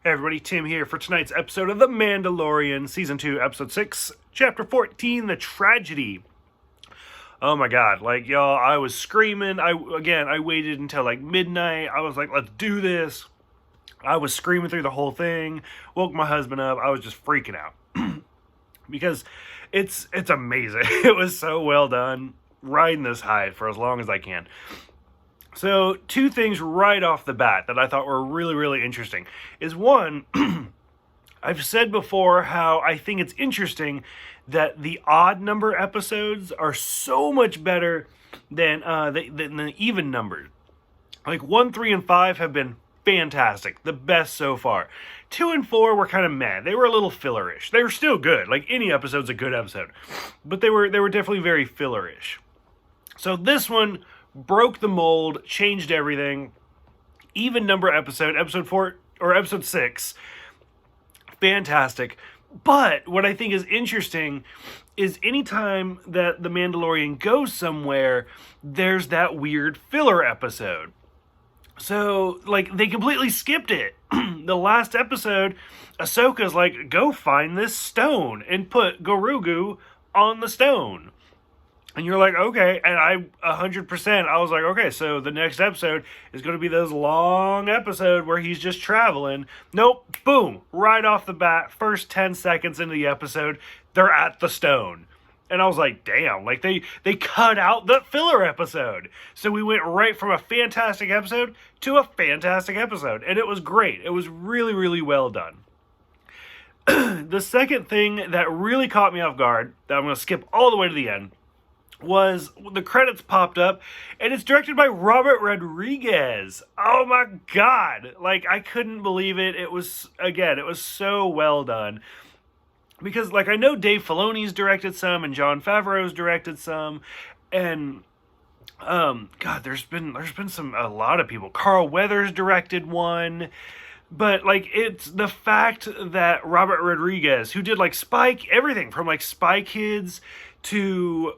Hey everybody, Tim here for tonight's episode of The Mandalorian, Season 2, Episode 6, Chapter 14, The Tragedy. Oh my god, y'all, I was screaming. I waited until midnight. I was like, let's do this. I was screaming through the whole thing, woke my husband up. I was just freaking out. Because it's amazing. It was so well done. Riding this high for as long as I can. So, two things right off the bat that I thought were really, really interesting is one, I've said before how I think it's interesting that the odd number episodes are so much better than the even numbers. 1, 3, and 5 have been fantastic, the best so far. 2 and 4 were kind of meh. They were a little fillerish. They were still good. Any episode's a good episode, but they were definitely very fillerish. So this one broke the mold, changed everything. Even number episode 4 or episode 6, fantastic. But what I think is interesting is anytime that The Mandalorian goes somewhere, there's that weird filler episode. So, they completely skipped it. The last episode, Ahsoka's like, go find this stone and put Grogu on the stone. And you're like, okay, and I 100%, I was like, okay, so the next episode is going to be this long episode where he's just traveling. Nope, boom, right off the bat, first 10 seconds into the episode, they're at the stone. And I was like, damn, they cut out the filler episode. So we went right from a fantastic episode to a fantastic episode. And it was great. It was really, really well done. The second thing that really caught me off guard, that I'm going to skip all the way to the end, was the credits popped up, and it's directed by Robert Rodriguez. Oh my god. I couldn't believe it. It was so well done. Because, I know Dave Filoni's directed some, and Jon Favreau's directed some, and, God, there's been a lot of people. Carl Weathers directed one, but, it's the fact that Robert Rodriguez, who did, everything from, Spy Kids to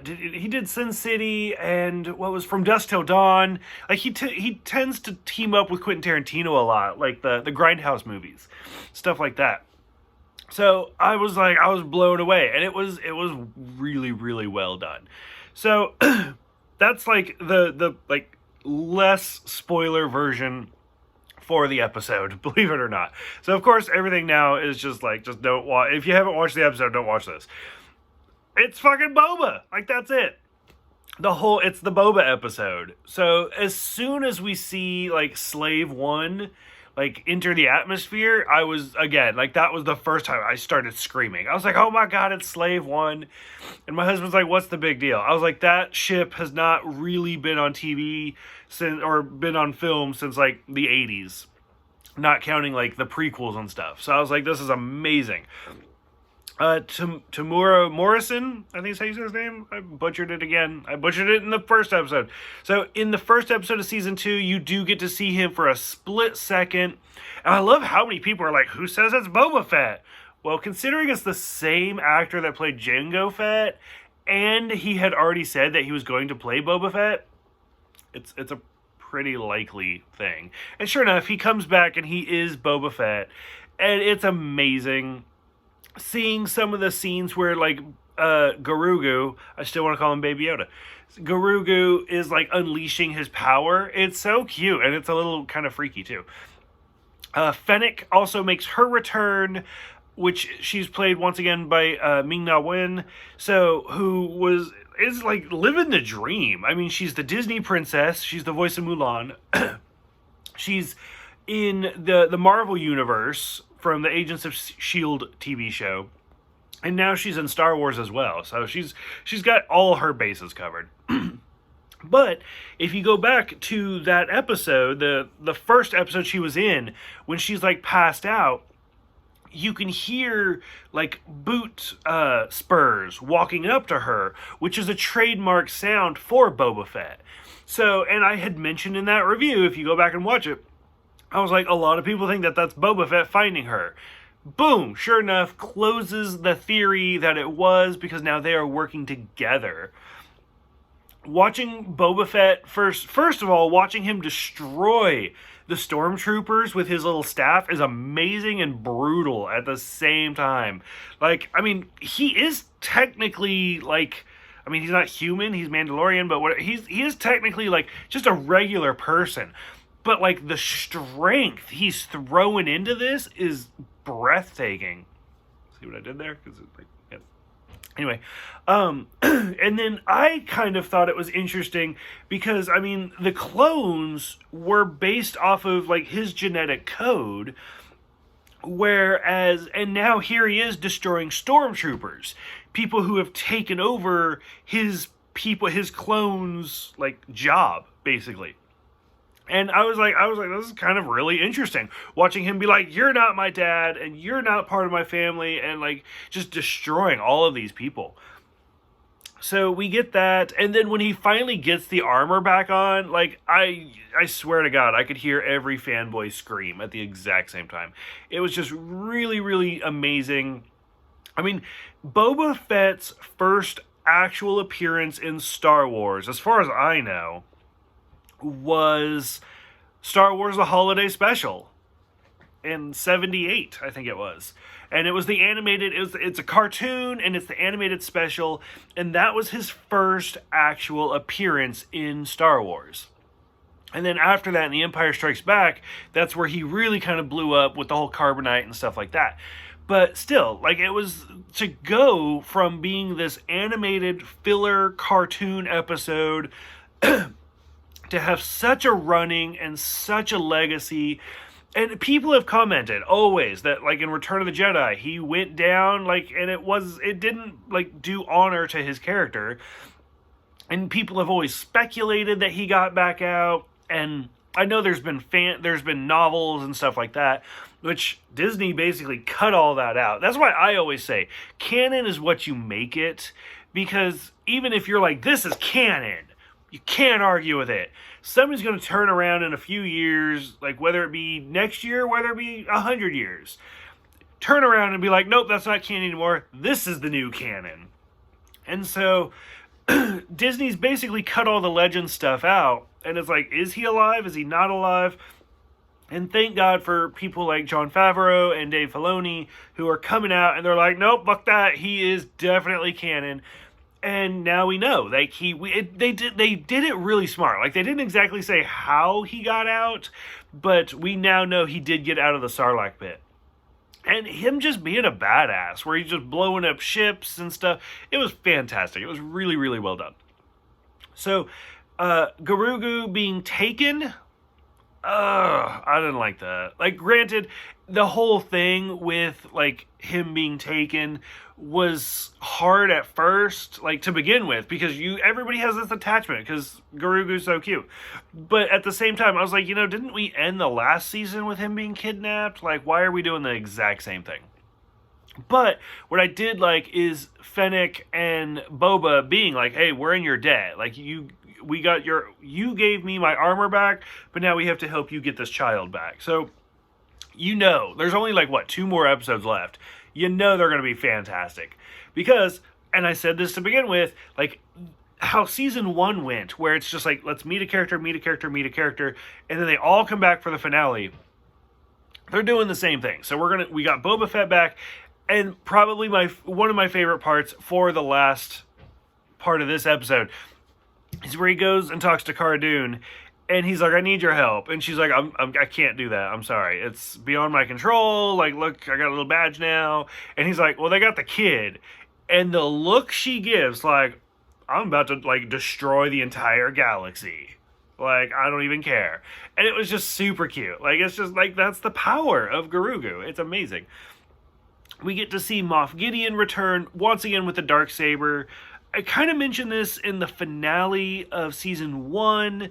he did Sin City and what was From Dusk Till Dawn. He tends to team up with Quentin Tarantino a lot, the Grindhouse movies, stuff like that. So I was blown away, and it was really, really well done. So that's the less spoiler version for the episode, believe it or not. So of course everything now is just don't watch. If you haven't watched the episode, don't watch this. It's fucking Boba. That's it. It's the Boba episode. So as soon as we see Slave 1 enter the atmosphere, I was, again, that was the first time I started screaming. I was like, oh my god, it's Slave 1. And my husband's like, what's the big deal? I was like, that ship has not really been on TV or been on film since the 80s. Not counting the prequels and stuff. So I was like, this is amazing. Tamura Morrison, I think is how you say his name. I butchered it again. I butchered it in the first episode. So in the first episode of season 2, you do get to see him for a split second. And I love how many people are like, who says it's Boba Fett? Well, considering it's the same actor that played Jango Fett, and he had already said that he was going to play Boba Fett, it's a pretty likely thing. And sure enough, he comes back and he is Boba Fett. And it's amazing. Seeing some of the scenes where Grogu, I still want to call him Baby Yoda, Grogu is unleashing his power. It's so cute, and it's a little kind of freaky too. Fennec also makes her return, which she's played once again by Ming-Na Wen, who is living the dream. I mean, she's the Disney princess. She's the voice of Mulan. She's in the Marvel universe from the Agents of S.H.I.E.L.D. TV show. And now she's in Star Wars as well. So she's got all her bases covered. But if you go back to that episode, the first episode she was in, when she's passed out, you can hear boot spurs walking up to her, which is a trademark sound for Boba Fett. So, and I had mentioned in that review, if you go back and watch it, I was like, a lot of people think that that's Boba Fett finding her. Boom, sure enough, closes the theory that it was, because now they are working together. Watching Boba Fett, first of all, watching him destroy the stormtroopers with his little staff is amazing and brutal at the same time. Like, I mean, he is technically like, I mean, he's not human, he's Mandalorian, but he is technically like just a regular person. But like the strength he's throwing into this is breathtaking. See what I did there? Because like, yeah. Anyway, and then I kind of thought it was interesting because, I mean, the clones were based off of like his genetic code, whereas, and now here he is destroying stormtroopers, people who have taken over his clones, like, job, basically. And I was like, this is kind of really interesting. Watching him be like, you're not my dad, and you're not part of my family, and like, just destroying all of these people. So we get that, and then when he finally gets the armor back on, like, I swear to God, I could hear every fanboy scream at the exact same time. It was just really, really amazing. I mean, Boba Fett's first actual appearance in Star Wars, as far as I know, was Star Wars The Holiday Special in 78, I think it was. And it was the animated, it's a cartoon, and it's the animated special, and that was his first actual appearance in Star Wars. And then after that, in The Empire Strikes Back, that's where he really kind of blew up with the whole carbonite and stuff like that. But still, like, it was to go from being this animated filler cartoon episode to have such a running and such a legacy. And people have commented always that, like, in Return of the Jedi, he went down, like, and it didn't, like, do honor to his character. And people have always speculated that he got back out. And I know there's been novels and stuff like that, which Disney basically cut all that out. That's why I always say, canon is what you make it. Because even if you're like, this is canon, you can't argue with it. Somebody's going to turn around in a few years, like whether it be next year, whether it be 100 years, turn around and be like, nope, that's not canon anymore. This is the new canon. And so Disney's basically cut all the legend stuff out. And it's like, is he alive? Is he not alive? And thank God for people like Jon Favreau and Dave Filoni who are coming out and they're like, nope, fuck that. He is definitely canon. And now we know, like, they did it really smart. Like, they didn't exactly say how he got out, but we now know he did get out of the Sarlacc pit. And him just being a badass, where he's just blowing up ships and stuff, it was fantastic. It was really, really well done. So, Grogu being taken, I didn't like that. Like, granted, the whole thing with, like, him being taken was hard at first, like, to begin with, because everybody has this attachment, because Grogu's so cute. But at the same time, I was like, didn't we end the last season with him being kidnapped? Like, why are we doing the exact same thing? But what I did like is Fennec and Boba being like, hey, we're in your debt. Like, you gave me my armor back, but now we have to help you get this child back. So, there's only like, 2 more episodes left. They're going to be fantastic. Because, and I said this to begin with, like, how season 1 went, where it's just like, let's meet a character, and then they all come back for the finale. They're doing the same thing. So we got Boba Fett back, and probably one of my favorite parts for the last part of this episode is where he goes and talks to Cara Dune, and he's like, I need your help. And she's like, I can't do that. I'm sorry. It's beyond my control. Like, look, I got a little badge now. And he's like, well, they got the kid. And the look she gives, like, I'm about to, like, destroy the entire galaxy. Like, I don't even care. And it was just super cute. Like, it's just, like, that's the power of Grogu. It's amazing. We get to see Moff Gideon return once again with the Darksaber. I kind of mentioned this in the finale of season 1.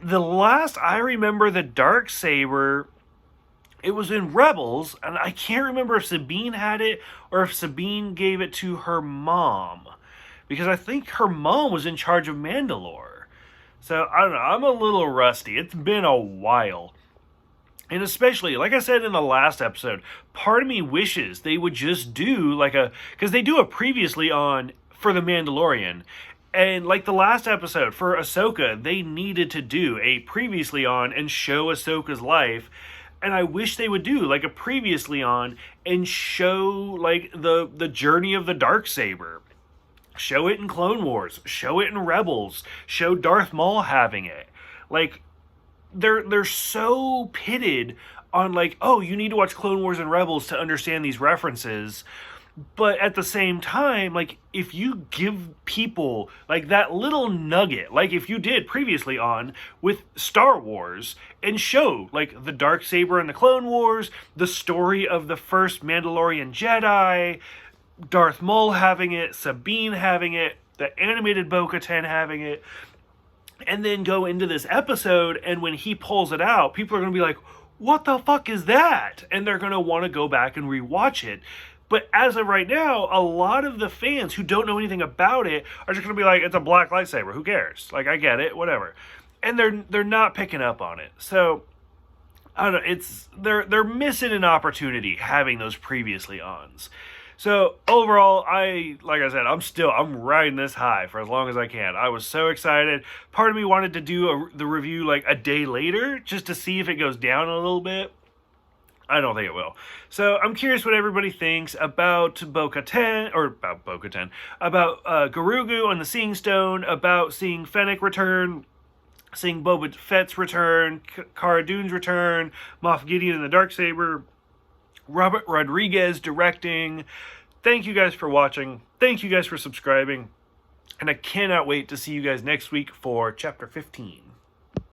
The last I remember the Darksaber, it was in Rebels, and I can't remember if Sabine had it or if Sabine gave it to her mom, because I think her mom was in charge of Mandalore. So, I don't know, I'm a little rusty. It's been a while. And especially, like I said in the last episode, part of me wishes they would just do because they do it previously for The Mandalorian, And like the last episode for Ahsoka, they needed to do a previously on and show Ahsoka's life. And I wish they would do like a previously on and show like the journey of the Darksaber. Show it in Clone Wars. Show it in Rebels. Show Darth Maul having it. Like, they're so pitted on like, oh, you need to watch Clone Wars and Rebels to understand these references. But at the same time, like, if you give people like that little nugget, like if you did previously on with Star Wars and show like the Darksaber in the Clone Wars, the story of the first Mandalorian Jedi, Darth Maul having it, Sabine having it, the animated Bo-Katan having it, and then go into this episode, and when he pulls it out, people are going to be like, what the fuck is that? And they're going to want to go back and rewatch it. But as of right now, a lot of the fans who don't know anything about it are just going to be like, it's a black lightsaber, who cares? Like, I get it, whatever. And they're not picking up on it. So I don't know, they're missing an opportunity having those previously ons. So overall, like I said, I'm riding this high for as long as I can. I was so excited. Part of me wanted to do the review like a day later just to see if it goes down a little bit. I don't think it will. So I'm curious what everybody thinks about Bo-Katan, about Garugu and the Seeing Stone, about seeing Fennec return, seeing Boba Fett's return, Cara Dune's return, Moff Gideon and the Darksaber, Robert Rodriguez directing. Thank you guys for watching. Thank you guys for subscribing. And I cannot wait to see you guys next week for Chapter 15.